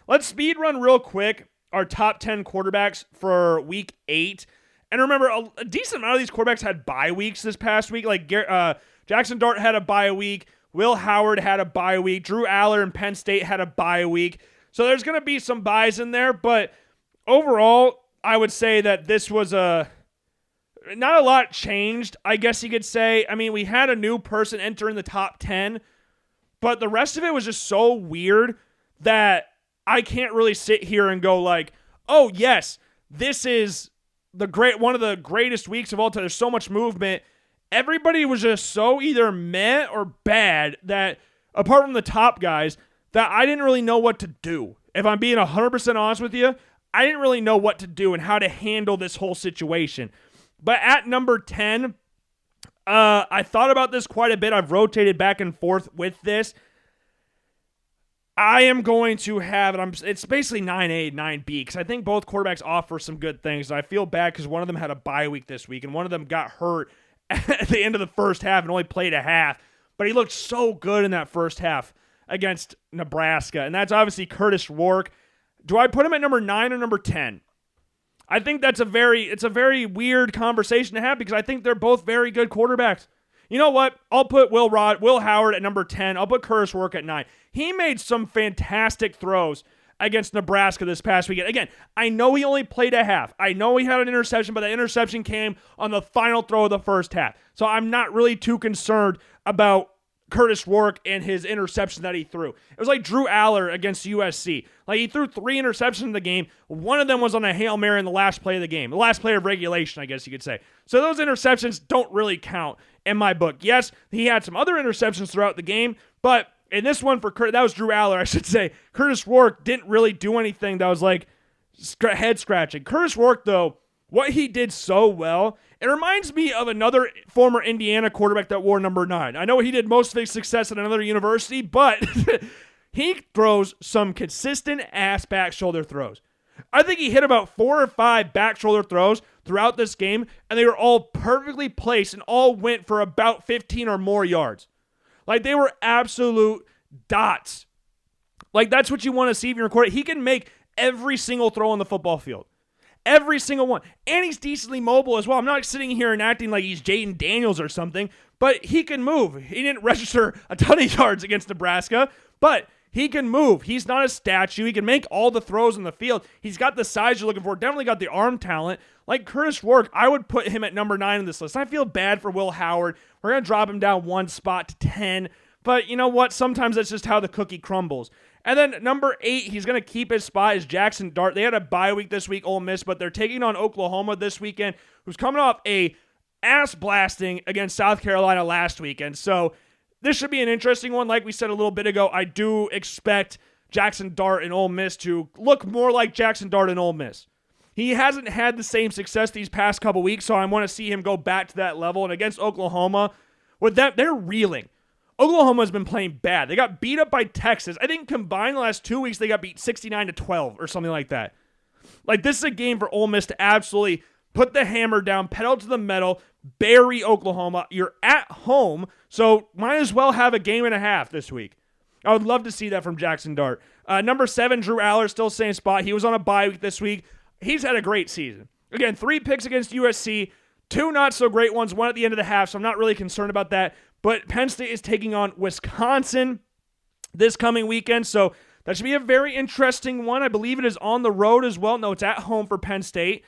let's speed run real quick our top 10 quarterbacks for week 8. And remember, a decent amount of these quarterbacks had bye weeks this past week. Like Jackson Dart had a bye week. Will Howard had a bye week. Drew Aller and Penn State had a bye week. So there's going to be some buys in there. But overall, I would say that this was not a lot changed, I guess you could say. I mean, we had a new person enter in the top 10. But the rest of it was just so weird that I can't really sit here and go like, oh, yes, this is one of the greatest weeks of all time. There's so much movement. Everybody was just so either meh or bad that, apart from the top guys, that I didn't really know what to do. If I'm being 100% honest with you, I didn't really know what to do and how to handle this whole situation. But at number 10, I thought about this quite a bit. I've rotated back and forth with this. I am going to have, it's basically 9A, 9B, because I think both quarterbacks offer some good things. I feel bad because one of them had a bye week this week, and one of them got hurt at the end of the first half and only played a half. But he looked so good in that first half against Nebraska, and that's obviously Curtis Rourke. Do I put him at number 9 or number 10? I think it's a very weird conversation to have because I think they're both very good quarterbacks. You know what? I'll put Will Howard at number 10. I'll put Curtis Rourke at 9. He made some fantastic throws against Nebraska this past weekend. Again, I know he only played a half. I know he had an interception, but the interception came on the final throw of the first half. So I'm not really too concerned about Curtis Rourke and his interception that he threw. It was like Drew Aller against USC. Like, he threw 3 interceptions in the game. One of them was on a Hail Mary in the last play of the game. The last play of regulation, I guess you could say. So those interceptions don't really count in my book. Yes, he had some other interceptions throughout the game, but in this one that was Drew Aller, I should say. Curtis Rourke didn't really do anything that was like head scratching. Curtis Rourke, though, what he did so well, it reminds me of another former Indiana quarterback that wore number 9. I know he did most of his success at another university, but he throws some consistent ass back shoulder throws. I think he hit about 4 or 5 back shoulder throws throughout this game, and they were all perfectly placed and all went for about 15 or more yards. Like, they were absolute dots. Like, that's what you want to see if you're recording. He can make every single throw on the football field. Every single one. And he's decently mobile as well. I'm not sitting here and acting like he's Jaden Daniels or something, but he can move. He didn't register a ton of yards against Nebraska, but he can move. He's not a statue. He can make all the throws on the field. He's got the size you're looking for. Definitely got the arm talent. Like Curtis Rourke, I would put him at number 9 on this list. I feel bad for Will Howard. We're going to drop him down 1 spot to 10. But you know what? Sometimes that's just how the cookie crumbles. And then number 8, he's going to keep his spot, is Jackson Dart. They had a bye week this week, Ole Miss, but they're taking on Oklahoma this weekend, who's coming off a ass blasting against South Carolina last weekend. So this should be an interesting one. Like we said a little bit ago, I do expect Jackson Dart and Ole Miss to look more like Jackson Dart and Ole Miss. He hasn't had the same success these past couple weeks, so I want to see him go back to that level. And against Oklahoma, with that, they're reeling. Oklahoma's been playing bad. They got beat up by Texas. I think combined the last 2 weeks, they got beat 69-12 or something like that. Like, this is a game for Ole Miss to absolutely put the hammer down, pedal to the metal, bury Oklahoma. You're at home, so might as well have a game and a half this week. I would love to see that from Jackson Dart. Number 7, Drew Aller, still same spot. He was on a bye week this week. He's had a great season. Again, 3 picks against USC, 2 not so great ones, 1 at the end of the half, so I'm not really concerned about that. But Penn State is taking on Wisconsin this coming weekend, so that should be a very interesting one. I believe it is on the road as well. No, it's at home for Penn State.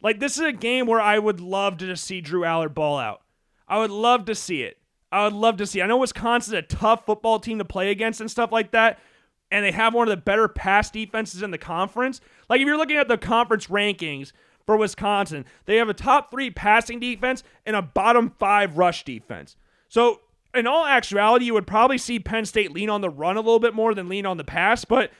Like, this is a game where I would love to just see Drew Aller ball out. I would love to see it. I know Wisconsin's a tough football team to play against and stuff like that, and they have one of the better pass defenses in the conference. Like, if you're looking at the conference rankings for Wisconsin, they have a top 3 passing defense and a bottom 5 rush defense. So, in all actuality, you would probably see Penn State lean on the run a little bit more than lean on the pass, but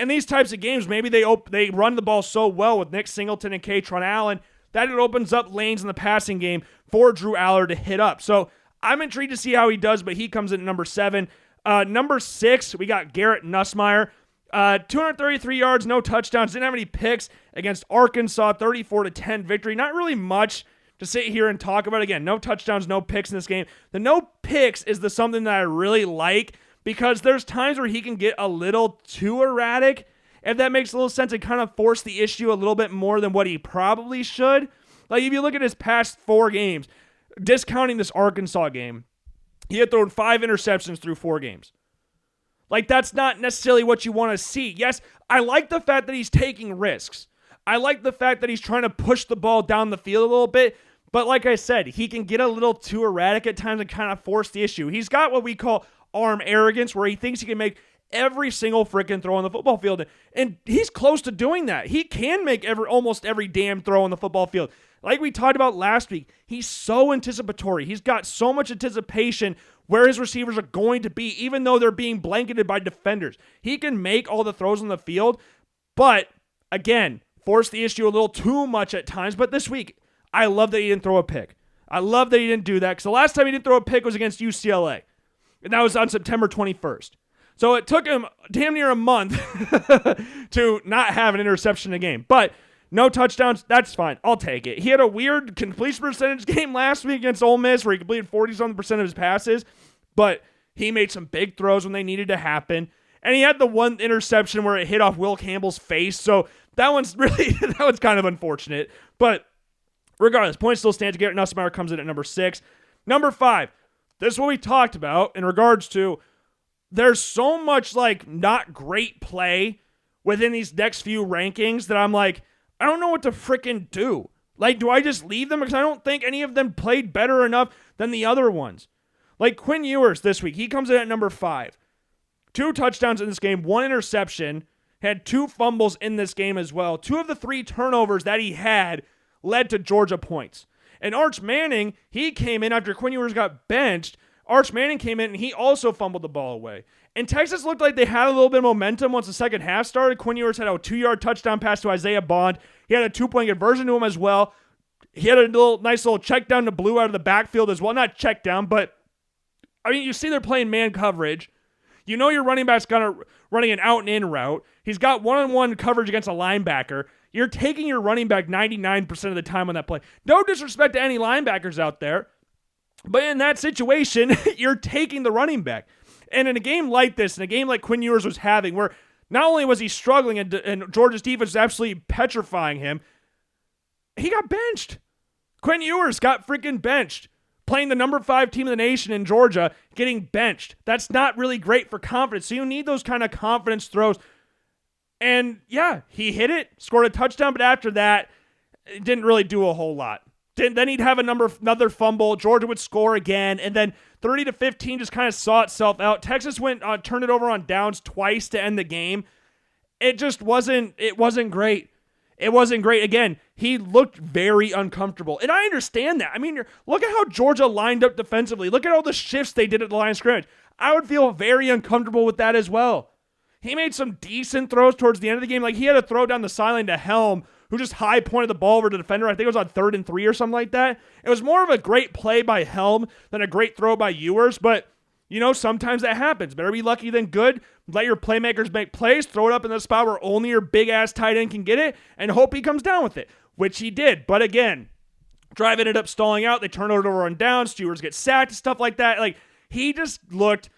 in these types of games, maybe they run the ball so well with Nick Singleton and Katron Allen that it opens up lanes in the passing game for Drew Aller to hit up. So, I'm intrigued to see how he does, but he comes in at number 7. Number 6, we got Garrett Nussmeier. 233 yards, no touchdowns, didn't have any picks against Arkansas, 34-10 victory. Not really much to sit here and talk about. Again, no touchdowns, no picks in this game. The no picks is something that I really like because there's times where he can get a little too erratic, if that makes a little sense, and kind of force the issue a little bit more than what he probably should. Like, if you look at his past 4 games, discounting this Arkansas game, he had thrown 5 interceptions through 4 games. Like, that's not necessarily what you want to see. Yes, I like the fact that he's taking risks. I like the fact that he's trying to push the ball down the field a little bit. But like I said, he can get a little too erratic at times and kind of force the issue. He's got what we call arm arrogance, where he thinks he can make every single freaking throw on the football field. And he's close to doing that. He can make almost every damn throw on the football field. Like we talked about last week, he's so anticipatory. He's got so much anticipation where his receivers are going to be, even though they're being blanketed by defenders. He can make all the throws on the field, but again, force the issue a little too much at times. But this week, I love that he didn't throw a pick. I love that he didn't do that, because the last time he didn't throw a pick was against UCLA, and that was on September 21st. So it took him damn near a month to not have an interception in a game. But no touchdowns, that's fine. I'll take it. He had a weird completion percentage game last week against Ole Miss where he completed 40-something% of his passes, but he made some big throws when they needed to happen. And he had the one interception where it hit off Will Campbell's face. So that one's kind of unfortunate. But regardless, point still stands. Garrett Nussmeier comes in at number 6. Number 5, this is what we talked about in regards to there's so much like not great play within these next few rankings that I'm like, I don't know what to freaking do. Like, do I just leave them? Because I don't think any of them played better enough than the other ones. Like Quinn Ewers this week, he comes in at number 5. 2 touchdowns in this game, 1 interception, had 2 fumbles in this game as well. 2 of the 3 turnovers that he had led to Georgia points. And Arch Manning, he came in after Quinn Ewers got benched. Arch Manning came in and he also fumbled the ball away. And Texas looked like they had a little bit of momentum once the second half started. Quinn Ewers had a 2-yard touchdown pass to Isaiah Bond. He had a 2-point conversion to him as well. He had a nice little check down to Blue out of the backfield as well. Not check down, but I mean, you see they're playing man coverage. You know your running back's running an out and in route. He's got one-on-one coverage against a linebacker. You're taking your running back 99% of the time on that play. No disrespect to any linebackers out there, but in that situation, you're taking the running back. And in a game like this, in a game like Quinn Ewers was having, where not only was he struggling and Georgia's defense was absolutely petrifying him, he got benched. Quinn Ewers got freaking benched. Playing the number 5 team in the nation in Georgia, getting benched. That's not really great for confidence. So you need those kind of confidence throws. And yeah, he hit it, scored a touchdown, but after that, it didn't really do a whole lot. Then he'd have another fumble. Georgia would score again, and then 30-15 just kind of saw itself out. Texas turned it over on downs twice to end the game. It wasn't great. It wasn't great. Again, he looked very uncomfortable. And I understand that. I mean, look at how Georgia lined up defensively. Look at all the shifts they did at the line of scrimmage. I would feel very uncomfortable with that as well. He made some decent throws towards the end of the game. Like, he had a throw down the sideline to Helm, who just high pointed the ball over to the defender. I think it was on 3rd and 3 or something like that. It was more of a great play by Helm than a great throw by Ewers, but you know, sometimes that happens. Better be lucky than good. Let your playmakers make plays, throw it up in the spot where only your big-ass tight end can get it, and hope he comes down with it, which he did. But again, drive ended up stalling out. They turned it over on downs. Stewards get sacked, stuff like that. Like, he just looked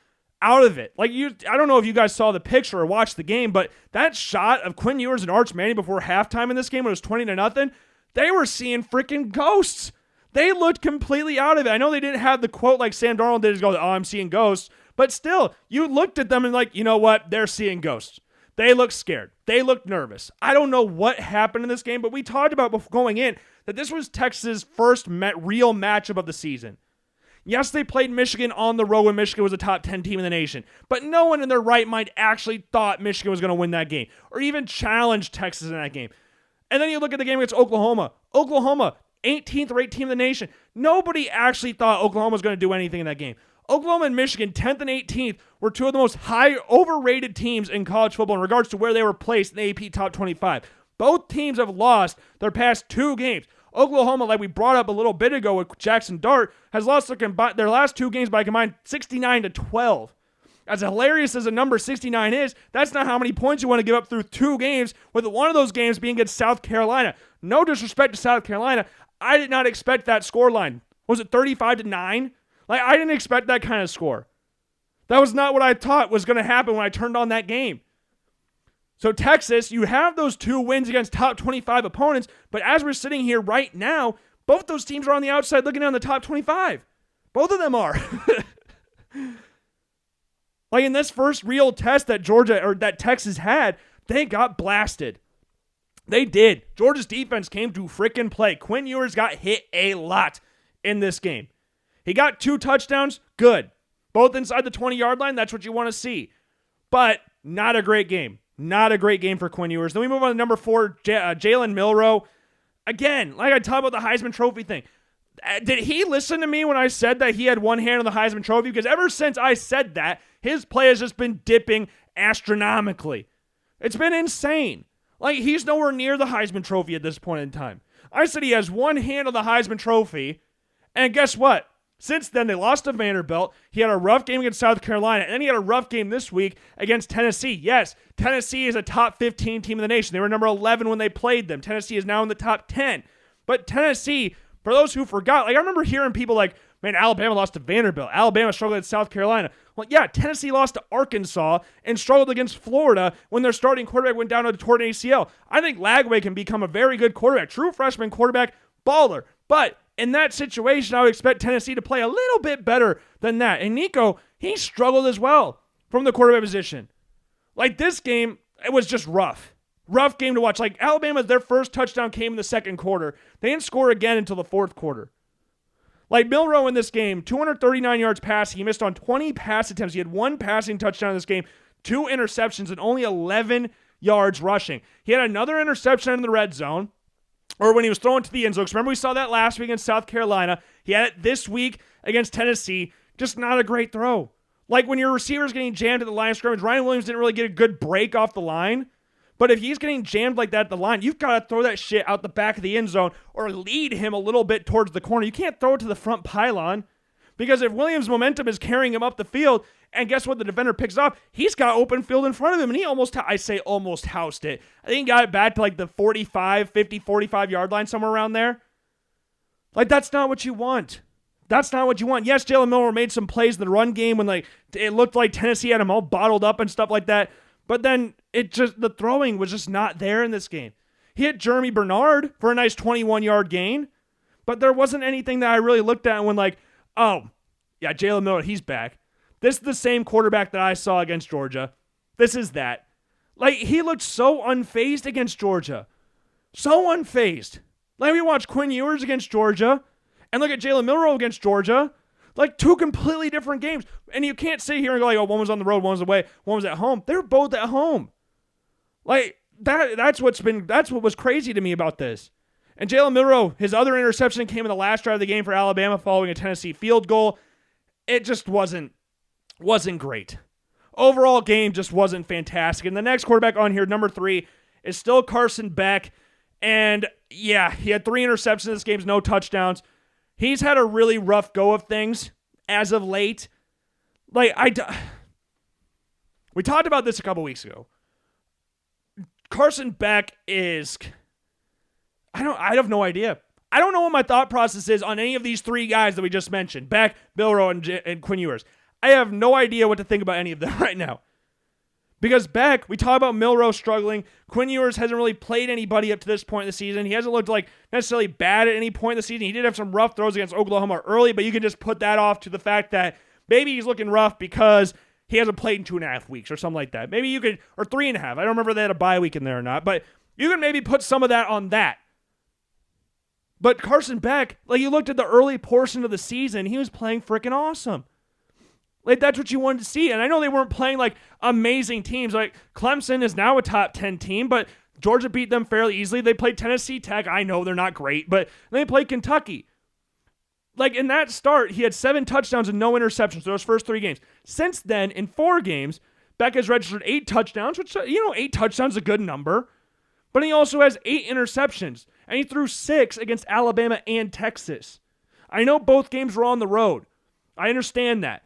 out of it. Like, I don't know if you guys saw the picture or watched the game, but that shot of Quinn Ewers and Arch Manning before halftime in this game when it was 20-0, they were seeing freaking ghosts. They looked completely out of it. I know they didn't have the quote like Sam Darnold did, go, "Oh, I'm seeing ghosts," but still, you looked at them and like, you know what? They're seeing ghosts. They look scared. They look nervous. I don't know what happened in this game, but we talked about before going in that this was Texas' first real matchup of the season. Yes, they played Michigan on the road when Michigan was a top 10 team in the nation, but no one in their right mind actually thought Michigan was going to win that game or even challenge Texas in that game. And then you look at the game against Oklahoma. Oklahoma, 18th ranked team in the nation. Nobody actually thought Oklahoma was going to do anything in that game. Oklahoma and Michigan, 10th and 18th, were 2 of the most high overrated teams in college football in regards to where they were placed in the AP Top 25. Both teams have lost their past 2 games. Oklahoma, like we brought up a little bit ago with Jackson Dart, has lost their last 2 games by a combined 69-12. As hilarious as a number 69 is, that's not how many points you want to give up through 2 games, with one of those games being against South Carolina. No disrespect to South Carolina, I did not expect that scoreline. Was it 35-9? Like, I didn't expect that kind of score. That was not what I thought was going to happen when I turned on that game. So Texas, you have those 2 wins against top 25 opponents, but as we're sitting here right now, both those teams are on the outside looking down the top 25. Both of them are. Like in this first real test that Georgia or that Texas had, they got blasted. They did. Georgia's defense came to frickin' play. Quinn Ewers got hit a lot in this game. He got 2 touchdowns. Good. Both inside the 20-yard line. That's what you want to see. But not a great game. Not a great game for Quinn Ewers. Then we move on to number 4, Jalen Milroe. Again, like I talked about the Heisman Trophy thing. Did he listen to me when I said that he had one hand on the Heisman Trophy? Because ever since I said that, his play has just been dipping astronomically. It's been insane. Like, he's nowhere near the Heisman Trophy at this point in time. I said he has one hand on the Heisman Trophy, and guess what? Since then, they lost to Vanderbilt. He had a rough game against South Carolina, and then he had a rough game this week against Tennessee. Yes, Tennessee is a top 15 team in the nation. They were number 11 when they played them. Tennessee is now in the top 10. But Tennessee, for those who forgot, like I remember hearing people like, man, Alabama lost to Vanderbilt. Alabama struggled against South Carolina. Well, yeah, Tennessee lost to Arkansas and struggled against Florida when their starting quarterback went down to torn ACL. I think Lagway can become a very good quarterback, true freshman quarterback, baller. But in that situation, I would expect Tennessee to play a little bit better than that. And Nico, he struggled as well from the quarterback position. Like this game, it was just rough. Rough game to watch. Like Alabama, their first touchdown came in the second quarter. They didn't score again until the fourth quarter. Like Milroe in this game, 239 yards passing. He missed on 20 pass attempts. He had 1 passing touchdown in this game, 2 interceptions, and only 11 yards rushing. He had another interception in the red zone, or when he was throwing to the end zone. Remember we saw that last week against South Carolina. He had it this week against Tennessee. Just not a great throw. Like when your receiver's getting jammed at the line of scrimmage, Ryan Williams didn't really get a good break off the line. But if he's getting jammed like that at the line, you've got to throw that shit out the back of the end zone or lead him a little bit towards the corner. You can't throw it to the front pylon because if Williams' momentum is carrying him up the field, and guess what? The defender picks up, he's got open field in front of him, and he almost housed it. I think he got it back to like the 45 yard line, somewhere around there. Like, that's not what you want. That's not what you want. Yes, Jalen Milroe made some plays in the run game when like it looked like Tennessee had him all bottled up and stuff like that. But then the throwing was just not there in this game. He hit Jeremy Bernard for a nice 21-yard gain, but there wasn't anything that I really looked at and went like, oh, yeah, Jalen Milroe, he's back. This is the same quarterback that I saw against Georgia. This is that. Like, he looked so unfazed against Georgia. So unfazed. Like, we watched Quinn Ewers against Georgia and look at Jalen Milroe against Georgia. Like 2 completely different games. And you can't sit here and go like, oh, one was on the road, one was away, one was at home. They're both at home. Like that's what was crazy to me about this. And Jalen Milroe, his other interception came in the last drive of the game for Alabama following a Tennessee field goal. It just wasn't great. Overall game just wasn't fantastic. And the next quarterback on here, number 3, is still Carson Beck. And yeah, he had 3 interceptions in this game, no touchdowns. He's had a really rough go of things as of late. Like, we talked about this a couple weeks ago. Carson Beck is, I have no idea. I don't know what my thought process is on any of these 3 guys that we just mentioned. Beck, Milroe, and Quinn Ewers. I have no idea what to think about any of them right now. Because Beck, we talk about Milroe struggling. Quinn Ewers hasn't really played anybody up to this point in the season. He hasn't looked like necessarily bad at any point in the season. He did have some rough throws against Oklahoma early, but you can just put that off to the fact that maybe he's looking rough because he hasn't played in 2.5 weeks or something like that. Maybe you could, or 3.5. I don't remember if they had a bye week in there or not, but you can maybe put some of that on that. But Carson Beck, like you looked at the early portion of the season, he was playing freaking awesome. Like, that's what you wanted to see. And I know they weren't playing, like, amazing teams. Like, Clemson is now a top 10 team, but Georgia beat them fairly easily. They played Tennessee Tech. I know they're not great, but they played Kentucky. Like, in that start, he had 7 touchdowns and no interceptions those first 3 games. Since then, in 4 games, Beck has registered 8 touchdowns, which, 8 touchdowns is a good number. But he also has 8 interceptions, and he threw 6 against Alabama and Texas. I know both games were on the road. I understand that.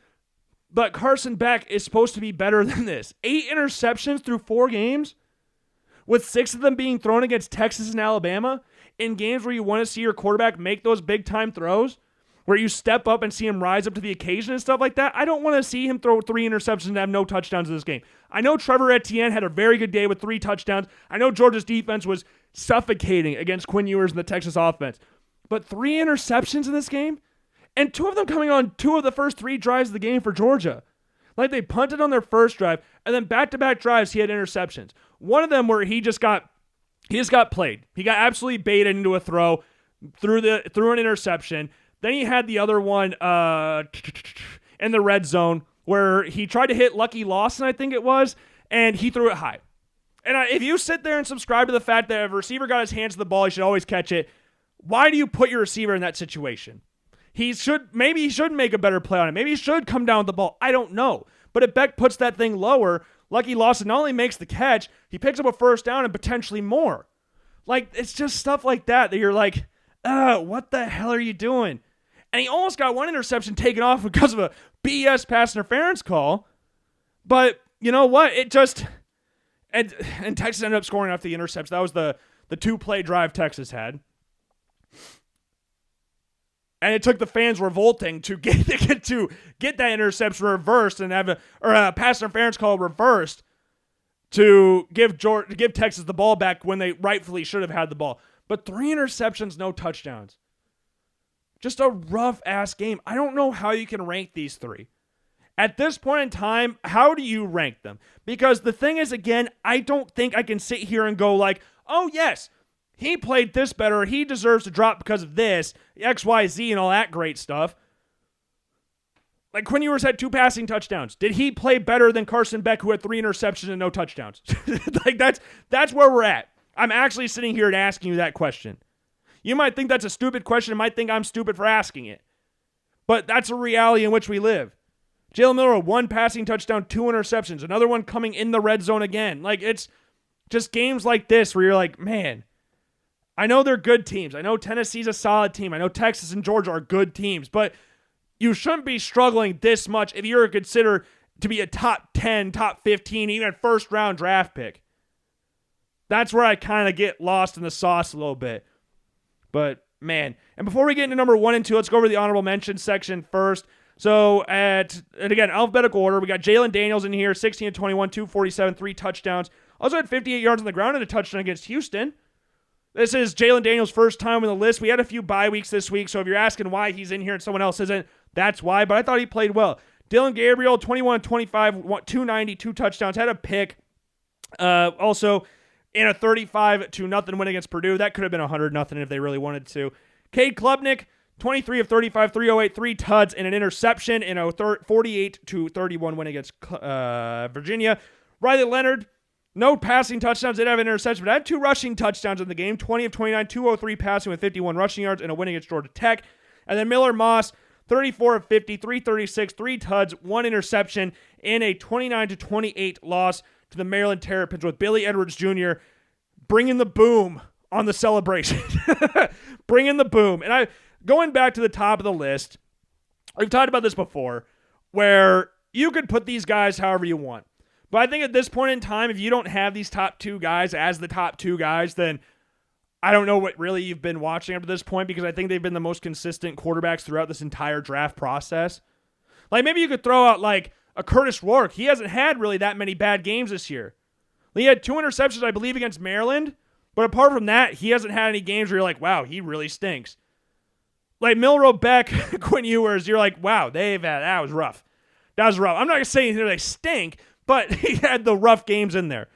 But Carson Beck is supposed to be better than this. 8 interceptions through 4 games, with 6 of them being thrown against Texas and Alabama, in games where you want to see your quarterback make those big-time throws. where you step up and see him rise up to the occasion and stuff like that. I don't want to see him throw 3 interceptions and have no touchdowns in this game. I know Trevor Etienne had a very good day with 3 touchdowns. I know Georgia's defense was suffocating against Quinn Ewers and the Texas offense. But 3 interceptions in this game? And 2 of them coming on 2 of the first 3 drives of the game for Georgia. Like, they punted on their first drive, and then back-to-back drives he had interceptions. One of them where he just got played. He got absolutely baited into a throw, threw an interception. Then he had the other one in the red zone where he tried to hit Lucky Lawson, I think it was, and he threw it high. And if you sit there and subscribe to the fact that if a receiver got his hands to the ball, he should always catch it, why do you put your receiver in that situation? Maybe he should make a better play on it. Maybe he should come down with the ball. I don't know. But if Beck puts that thing lower, Lucky Lawson not only makes the catch, he picks up a first down and potentially more. Like, it's just stuff like that you're like, what the hell are you doing? And he almost got 1 interception taken off because of a BS pass interference call. But you know what? It just... And Texas ended up scoring after the interception. That was the 2-play drive Texas had. And it took the fans revolting to get that interception reversed and have a pass interference call reversed to give Texas the ball back when they rightfully should have had the ball. But 3 interceptions, no touchdowns. Just a rough-ass game. I don't know how you can rank these 3. At this point in time, how do you rank them? Because the thing is, again, I don't think I can sit here and go like, oh, yes, he played this better. He deserves to drop because of this, X, Y, Z, and all that great stuff. Like, Quinn Ewers had 2 passing touchdowns. Did he play better than Carson Beck, who had 3 interceptions and no touchdowns? Like, that's where we're at. I'm actually sitting here and asking you that question. You might think that's a stupid question. You might think I'm stupid for asking it. But that's a reality in which we live. Jalen Miller, 1 passing touchdown, 2 interceptions. Another one coming in the red zone again. Like, it's just games like this where you're like, man, I know they're good teams. I know Tennessee's a solid team. I know Texas and Georgia are good teams. But you shouldn't be struggling this much if you're considered to be a top 10, top 15, even first-round draft pick. That's where I kind of get lost in the sauce a little bit. But, man. And before we get into number 1 and 2, let's go over the honorable mention section first. So, and again, alphabetical order, we got Jalen Daniels in here, 16 of 21, 247, 3 touchdowns. Also had 58 yards on the ground and a touchdown against Houston. This is Jalen Daniels' first time on the list. We had a few bye weeks this week, so if you're asking why he's in here and someone else isn't, that's why. But I thought he played well. Dylan Gabriel, 21 of 25, 290, 2 touchdowns, had a pick. Also, in a 35-0 win against Purdue. That could have been 100-0 if they really wanted to. Cade Klubnik, 23 of 35, 308, 3 tuds, and an interception in a 48-31 win against Virginia. Riley Leonard, no passing touchdowns, did have an interception, but had 2 rushing touchdowns in the game. 20 of 29, 203 passing with 51 rushing yards and a win against Georgia Tech. And then Miller Moss, 34 of 50, 336, 3 tuds, 1 interception in a 29-28 loss to the Maryland Terrapins with Billy Edwards Jr. bringing the boom on the celebration. Bringing the boom. And going back to the top of the list, we've talked about this before, where you could put these guys however you want. But I think at this point in time, if you don't have these top 2 guys as the top 2 guys, then I don't know what really you've been watching up to this point, because I think they've been the most consistent quarterbacks throughout this entire draft process. Like, maybe you could throw out, like, a Curtis Rourke. He hasn't had really that many bad games this year. He had 2 interceptions, I believe, against Maryland. But apart from that, he hasn't had any games where you're like, wow, he really stinks. Like Milroe Beck, Quinn Ewers, you're like, wow, that was rough. That was rough. I'm not saying they stink, but he had the rough games in there.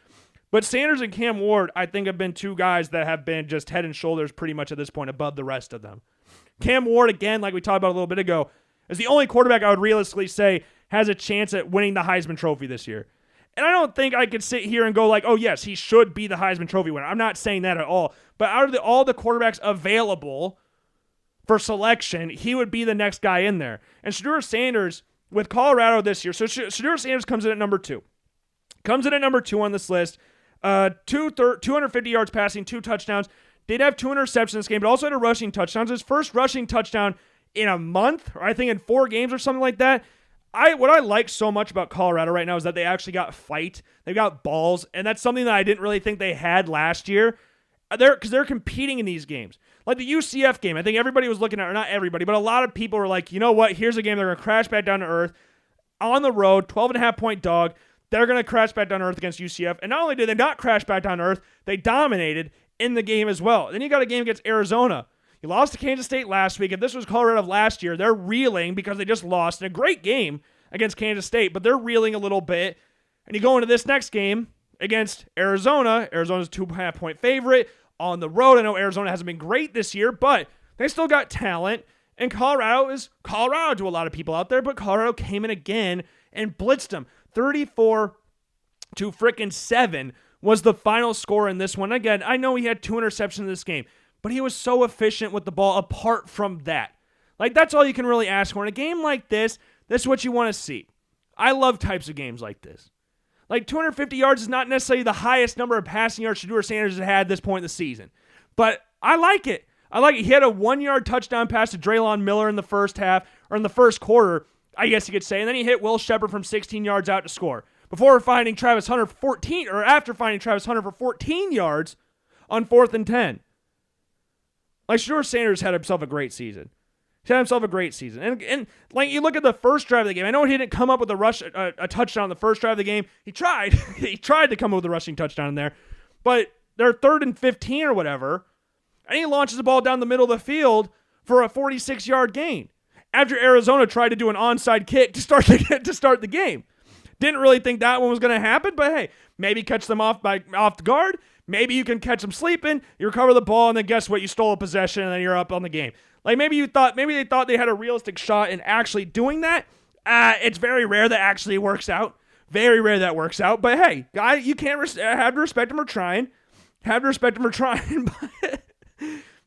But Sanders and Cam Ward, I think, have been 2 guys that have been just head and shoulders pretty much at this point above the rest of them. Cam Ward, again, like we talked about a little bit ago, is the only quarterback I would realistically say has a chance at winning the Heisman Trophy this year. And I don't think I could sit here and go like, oh, yes, he should be the Heisman Trophy winner. I'm not saying that at all. But out of all the quarterbacks available for selection, he would be the next guy in there. And Shedeur Sanders with Colorado this year. So Shedeur Sanders comes in at number 2. Comes in at number 2 on this list. 250 yards passing, 2 touchdowns. Did have 2 interceptions in this game, but also had a rushing touchdown. His first rushing touchdown in a month, or I think in 4 games or something like that. What I like so much about Colorado right now is that they actually got fight. They've got balls, and that's something that I didn't really think they had last year. They're competing in these games. Like the UCF game, I think everybody was looking at, or not everybody, but a lot of people were like, you know what, here's a game they're going to crash back down to earth. On the road, 12.5-point dog. They're going to crash back down to earth against UCF. And not only did they not crash back down to earth, they dominated in the game as well. Then you got a game against Arizona. You lost to Kansas State last week. If this was Colorado of last year, they're reeling because they just lost in a great game against Kansas State, but they're reeling a little bit. And you go into this next game against Arizona. Arizona's 2.5-point favorite on the road. I know Arizona hasn't been great this year, but they still got talent. And Colorado is Colorado to a lot of people out there, but Colorado came in again and blitzed them. 34-7 was the final score in this one. Again, I know he had 2 interceptions in this game, but he was so efficient with the ball apart from that. Like, that's all you can really ask for. In a game like this is what you want to see. I love types of games like this. Like, 250 yards is not necessarily the highest number of passing yards Shedeur Sanders has had at this point in the season, but I like it. He had a 1-yard touchdown pass to Draylon Miller in the first half, or in the first quarter, I guess you could say, and then he hit Will Shepherd from 16 yards out to score. After finding Travis Hunter for 14 yards on 4th and 10. Like, Shedeur Sanders had himself a great season. And like, you look at the first drive of the game. I know he didn't come up with a touchdown on the first drive of the game. He tried. He tried to come up with a rushing touchdown in there. But they're 3rd and 15 or whatever. And he launches the ball down the middle of the field for a 46-yard gain. After Arizona tried to do an onside kick to start the game. Didn't really think that one was going to happen, but hey, maybe catch them off the guard. Maybe you can catch them sleeping, you recover the ball, and then guess what? You stole a possession, and then you're up on the game. Like, maybe they thought they had a realistic shot in actually doing that. It's very rare that actually works out. Very rare that works out. But hey, guy, you can't have to respect him for trying.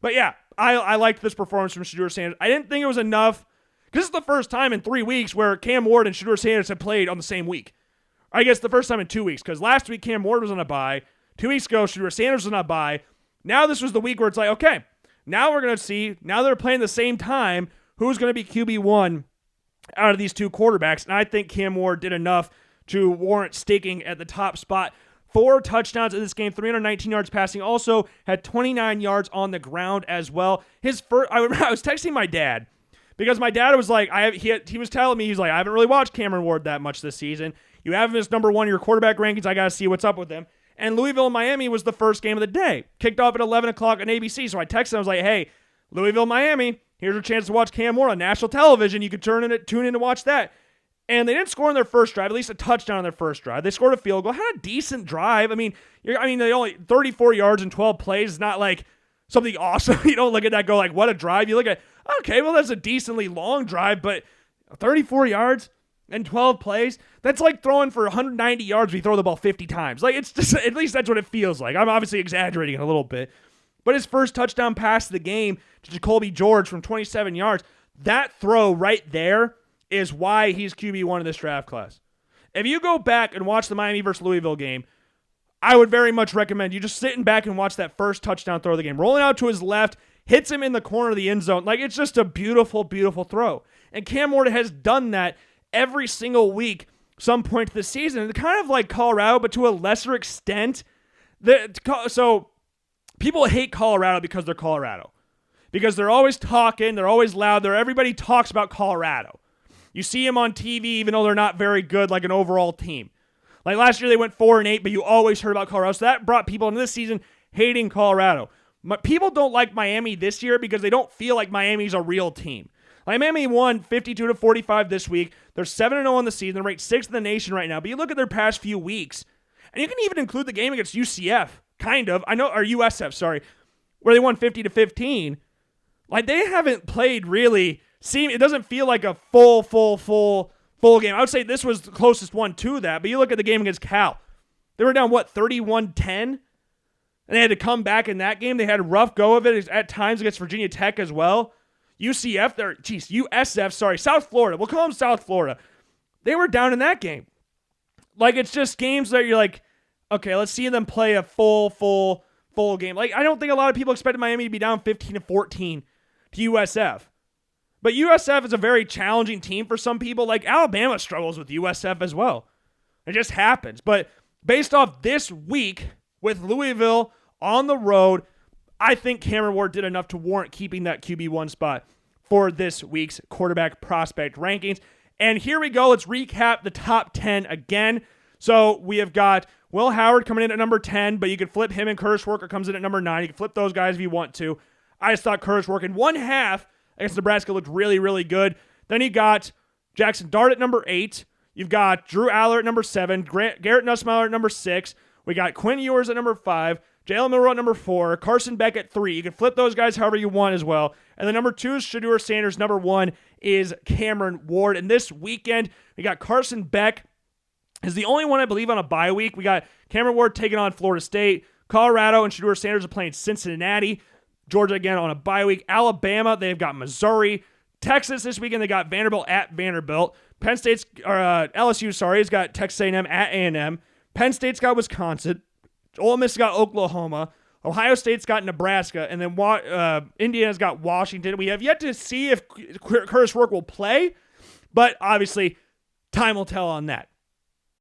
But yeah, I liked this performance from Shedeur Sanders. I didn't think it was enough. This is the first time in 3 weeks where Cam Ward and Shedeur Sanders have played on the same week. I guess the first time in 2 weeks, because last week Cam Ward was on a bye. 2 weeks ago, Shedeur Sanders was on a bye. Now this was the week where it's like, okay, now we're going to see, now they're playing the same time, who's going to be QB1 out of these two quarterbacks. And I think Cam Ward did enough to warrant staking at the top spot. 4 touchdowns in this game, 319 yards passing. Also had 29 yards on the ground as well. I was texting my dad because my dad was like, he was telling me, he's like, I haven't really watched Cameron Ward that much this season. You have him as number 1 in your quarterback rankings. I got to see what's up with him. And Louisville and Miami was the first game of the day. Kicked off at 11 o'clock on ABC. So I texted him. I was like, hey, Louisville, Miami, here's your chance to watch Cam Ward on national television. You could tune in to watch that. And they didn't score in their first drive, at least a touchdown on their first drive. They scored a field goal, had a decent drive. I mean, they only 34 yards and 12 plays is not like something awesome. You don't look at that, go like, what a drive. You look at, okay, well, that's a decently long drive, but 34 yards and 12 plays, that's like throwing for 190 yards when you throw the ball 50 times. Like, it's just, at least that's what it feels like. I'm obviously exaggerating it a little bit. But his first touchdown pass of the game to Jacoby George from 27 yards, that throw right there is why he's QB1 in this draft class. If you go back and watch the Miami versus Louisville game, I would very much recommend you just sitting back and watch that first touchdown throw of the game. Rolling out to his left, hits him in the corner of the end zone. Like, it's just a beautiful, beautiful throw. And Cam Ward has done that every single week, some point to the season. It's kind of like Colorado, but to a lesser extent. So people hate Colorado because they're Colorado. Because they're always talking, they're always loud, everybody talks about Colorado. You see them on TV even though they're not very good like an overall team. Like last year they went 4-8, but you always heard about Colorado. So that brought people into this season hating Colorado. But people don't like Miami this year because they don't feel like Miami's a real team. Like Miami won 52-45 this week. They're 7-0 on the season. They're ranked 6th in the nation right now. But you look at their past few weeks, and you can even include the game against UCF, kind of. Or USF, sorry, where they won 50-15. Like, they haven't played really. It doesn't feel like a full game. I would say this was the closest one to that. But you look at the game against Cal. They were down, 31-10? And they had to come back in that game. They had a rough go of it at times against Virginia Tech as well. USF, South Florida. We'll call them South Florida. They were down in that game. Like, it's just games that you're like, okay, let's see them play a full game. Like, I don't think a lot of people expected Miami to be down 15-14 to USF. But USF is a very challenging team for some people. Like, Alabama struggles with USF as well. It just happens. But based off this week with Louisville on the road, I think Cameron Ward did enough to warrant keeping that QB1 spot for this week's quarterback prospect rankings. And here we go. Let's recap the top 10 again. So we have got Will Howard coming in at number 10, but you can flip him, and Curtis Worker comes in at number 9. You can flip those guys if you want to. I just thought Curtis Worker in one half against Nebraska looked really, really good. Then you got Jackson Dart at number 8. You've got Drew Aller at number 7. Garrett Nussmeier at number 6. We got Quinn Ewers at number 5. Jalen Milroe at number 4. Carson Beck at 3. You can flip those guys however you want as well. And then number 2 is Shedeur Sanders. Number 1 is Cameron Ward. And this weekend, we got Carson Beck is the only one, I believe, on a bye week. We got Cameron Ward taking on Florida State. Colorado and Shedeur Sanders are playing Cincinnati. Georgia, again, on a bye week. Alabama, they've got Missouri. Texas this weekend, they got Vanderbilt at Vanderbilt. LSU, has got Texas A&M at A&M. Penn State's got Wisconsin. Ole Miss got Oklahoma. Ohio State's got Nebraska. And then Indiana's got Washington. We have yet to see if Curtis Work will play, but obviously time will tell on that.